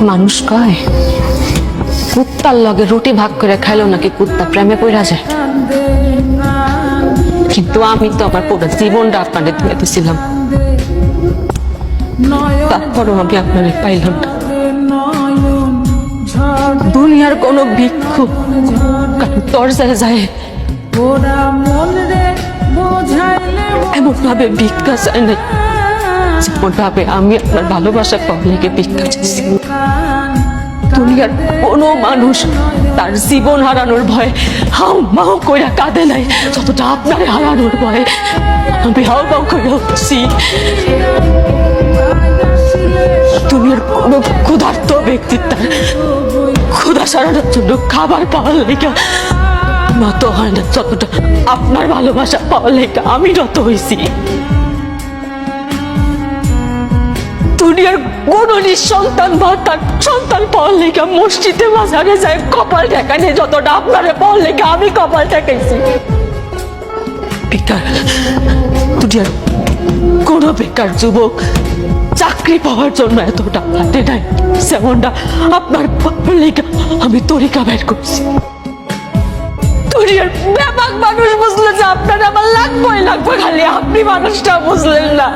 মানুষ কয় কুত্তার লগে রুটি ভাগ করে খাইলো নাকি কুত্তা প্রেমে পড়া যায়, কিন্তু আমি তো আমার পুরো জীবনটা আপনাদের দিয়ে দিয়েছিলাম, তারপরও আমি আপনাদের পাইলাম না। দুনিয়ার কোনো ভিক্ষু দরজায় যায় এমন ভাবে ভিক্ষা চায় না যেমন ভাবে আমি আপনার ভালোবাসা পাবলিকে ভিক্ষা চাইছি। দুনিয়ার কোনো মানুষ তার জীবন হারানোর ভয়ে হাউ মাউ কইরা কাঁদে নাই যতটা আপনার হারানোর ভয়ে আমি হাউ মাউ কইরা উঠছি। দুনিয়ার কোনো ক্ষুধার্ত ব্যক্তি তার ক্ষুধা সারানোর জন্য খাবার পাওয়ার লেগা নত হয় না যতটা আপনার ভালোবাসা পাওয়ার লেগা আমি নত হয়েছি। দুনিয়ার কোন নিঃসন্তান বা তার সন্তান পাওয়ার লেগা মসজিদে বাজারে যায় কপাল ঠেকানে যতটা আপনারে পাওয়ার লেগা আমি কপাল ঠেকাইছি। বেকার দুনিয়ার কোন বেকার যুবক চাকরি পাওয়ার জন্য এতটা হাতে নাই যেমনটা আপনার পাওয়ার লেগা আমি তরিকা বের করছি। দুনিয়ার ব্যাপক মানুষ বুঝলো যে আপনার আমার লাগবে খালি আপনি মানুষটা বুঝলেন না।